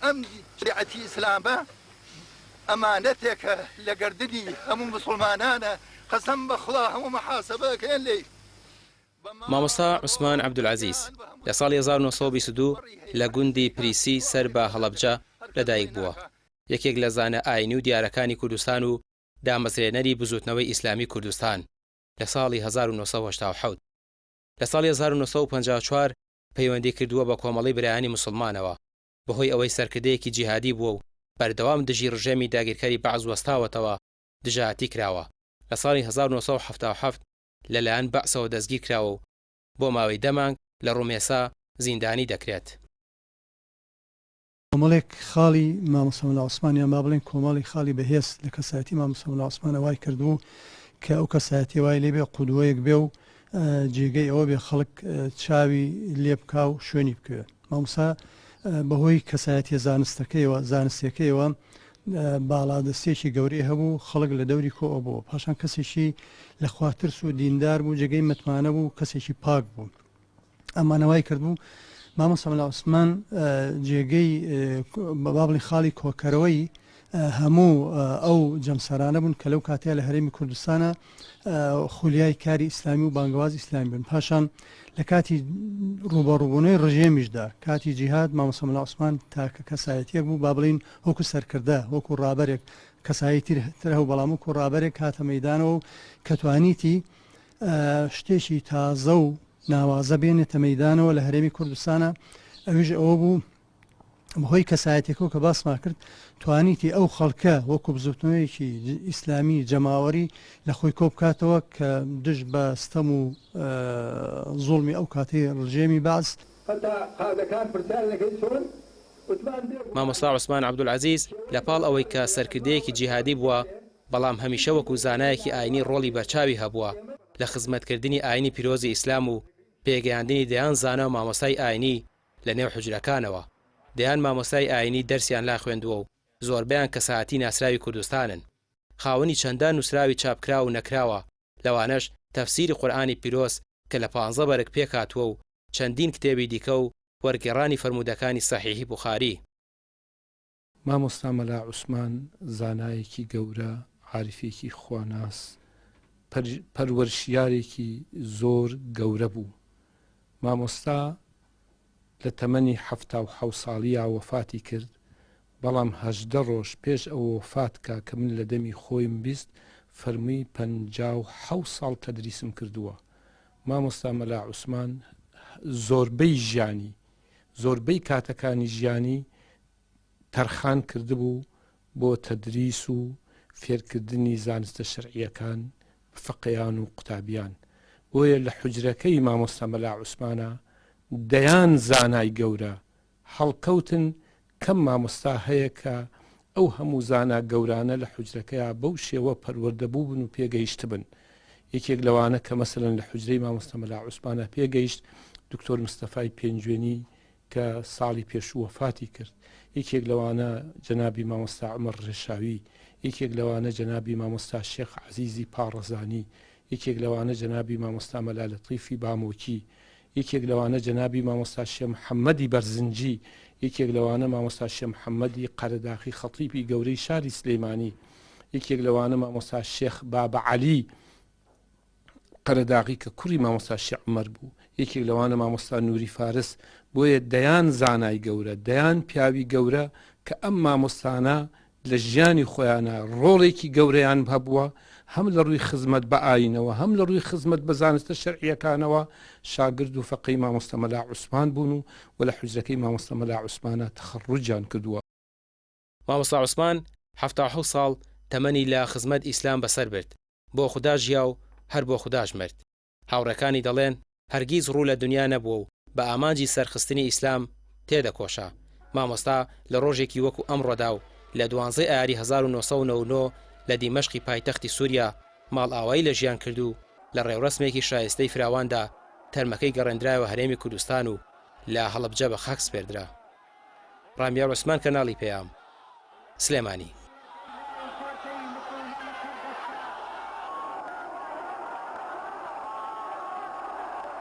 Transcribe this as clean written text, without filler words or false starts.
ئەم شریعەتی ئیسلامە ئەمانەتێکە لە گەردنی هەموو مسلمانانە قەسەم بەخوا هەموو مەحاسەبەکەن لێ. مامۆستا عوسمان عەبدولعەزیز لە ساڵی 1922 لە گوندی پریسی سەر بە هەڵەبجە لەدایک بووە، یەکێک لە زانە ئاینی و دیارەکانی کوردستان و دامەزرێنەری بزوتنەوەی ئیسلامی کوردستان لە ساڵی 1970. لە ساڵی 1954 پەیوەندی کردووە بە کۆمەڵی برایانی مسلمانەوە بەهۆی ئەوەی سەرکردەیەکی جیهادی بووە و بەردەوام دژی ڕژێمی داگیرکاری بەعز وەستاوەتەوە دژایەتی کراوە. لە ساڵی 1977 لەلایەن بەعسەوە دەستگیر کراوە و بۆ ماوەی دەمانگ لە ڕومێسا زیندانی دەکرێت. کۆمەڵێک خاڵی مامۆستا مەلا عوسمانیان با بڵێن کۆمەڵی خاڵی بەهێز لە کەسایەتی مامۆستا مەلا عوسمانە وای کردو کە ئەو کەسایەتی وای لێبێ قودوەیەک بێ و جێگەی ئەوە بێ خەڵک چاوی لێ بکا و شوێنی بکوێ. مامۆستا بەهۆی کەسایەتی زانستەکەیەوە زانستیەکەیەوە باڵادەستێکی گەورەی هەبوو، خەڵک لە دەوری کۆ بوو، پاشان کەسێکی لە خواترس و دیندار بوو، جێگەی متمانە بوو، کەسێکی پاک بوو. ئەمانەوای کردبوو مامۆستا مەلا عوسمان جێگەی بابڵی خاڵی کۆکەرەوەی هەموو ئەو جەمسەرانە بوون کە لەو کاتەیە لە هەرێمی کوردستانە خولیای کاری ئیسلامی و بانگواز ئیسلامی بن. پاشان لە کاتی ڕوبەڕووبوونەوەی ڕژێمیشدا کاتی جیهاد مامۆستا مەلا عوسمان تاکە کەسایەتیەک بوو با بڵین وەکو سەرکردە وەکو ڕابەرێک کەسایەتی تر هەو بەڵام وەکو ڕابەرێک هاتە مەیدانەوە و کە توانیتی شتێکی تازە و ناوازە بێنێتە مەیدانەوە لە هەرێمی کوردستانە. ئەویش ئەوە بوو بەهۆی کەسایەتێکەوە کە باسما کرد توانیتی ئەو خەڵکە وەکو بزوتنەوەیەکی ئیسلامی جەماوەری لە خۆی کۆ بکاتەوە کە دژ بە ستەم و زوڵمی ئەو کاتەی ڕژێمی باز. مامۆستا عوسمان عەبدولعەزیز لە پاڵ ئەوەی کە سەرکردەیەکی جیهادی بووە بەڵام هەمیشە وەکو زانایەکی ئاینی ڕۆڵی بەرچاوی هەبووە لە خزمەتکردنی ئاینی پیرۆزی ئیسلام و پێگەیاندنی دەیان زانە و مامۆستای ئاینی لە نێو حوجرەکانەوە. دەیان مامۆستای ئاینی دەرسیان لا خوێندووە و زۆربیان کەسایەتی ناسراوی کوردستانن، خاوەنی چەندان نووسراوی چاپکرا و نەکراوە، لەوانەش تەفسیری قورئانی پیرۆز کە لە 15 بەرگ پێکهاتووە و چەندین کتێبی دیکە و وەرگێڕانی فەرموودەکانی سەحیحی بوخاری. مامۆستا مەلا عوسمان زانایەکی گەورە، عارفێکی خواناس، پەروەرشیارێکی زۆر گەورە بوو. مامۆستا لە تەمەنی 77 ساڵیە وەفاتی کرد، بەڵام 18 ڕۆژ پێش ئەو وەفاتکە کە من لە دەمی خۆیم بیست فەرمووی 57 ساڵ تەدریسم کردووە. مامۆستا مەلا عوسمان زۆربەی ژیانی زۆربەی کاتەکانی ژیانی تەرخان کردبوو بۆ تەدریس و فێرکردنی زانستە شەرعیەکان، فقیان و قوتابیان. بۆیە لە حوجرەکەی مامۆستا مەلا عوسمانە دەیان زانای گەورە هەڵکەوتن کەم مامۆستا هەیە کە ئەو هەموو زانا گەورانە لە حوجرەکەیە بەو شێوە پەروەردەبوو بن و پێگەیشت بن. یەکێک لەوانە کە مەسەلەن لە حوجرەی مامۆستا مەلا عوسمانە پێگەیشت دکتۆر مستەفای پێنجوێنی کە ساڵی پێشوو وەفاتی کرد، یەکێک لەوانە جەنابی مامۆستا عومەر ڕێشاوی، یەکێک لەوانە جەنابی مامۆستا شێخ عەزیزی پاڕەزانی، یەکێک لەوانە جەنابی مامۆستا مەلا لەتیفی بامۆکی، یەکێک لەوانە جەنابی مامۆستا شێخ محەممەدی بەرزنجی، یەکێک لەوانە مامۆستا شێخ محەممەدی قەرەداخی خەتیبی گەورەی شاری سلەیمانی، یەکێک لەوانە مامۆستا شێخ بابە عەلی قەرەداغی کە کوڕی مامۆستا شێخ عومەر بوو، یەکێک لەوانە مامۆستا نووری فارس. بۆیە دەیان زانای گەورە، دەیان پیاوی گەورە کە ئەم مامۆستانە لە ژیانی خۆیانە ڕۆڵێکی گەورەیان هەبووە، هەم لە ڕووی خزمەت بە ئاینەوە، هەم لە ڕووی خزمەت بە زانستە شەرعیەکانەوە شاگرد و فەقی مامۆستا مەلا عوسمان بوون و لە حوجرەکەی مامۆستا مەلا عوسمانە تەخەڕوجیان کردووە. مامۆستا عوسمان 77 ساڵ تەمەنی لە خزمەت ئیسلام بەسەر برد، بۆ خوددا ژیا و هەر بۆ خودداش مرد. هاوڕەکانی دەڵێن هەرگیز ڕوو لە دنیا نەبووە و بە ئامانجی سەرخستنی ئیسلام تێدەکۆشا. مامۆستا لە ڕۆژێکی وەکو ئەمڕۆدا و لە 12 ئایاری 1999 لە دیمەشقی پایتەختی سووریا ماڵ ئاوایی لە ژیان کرد و لە ڕێوڕسمێکی شایستەی فراواندا تەرمەکەی گەڕێنرایەوە هەرێمی کوردستان و لە هەڵەبجە بە خاک سپێردرا. ڕامیار عوسمان کەناڵی پێیام، سلێمانی.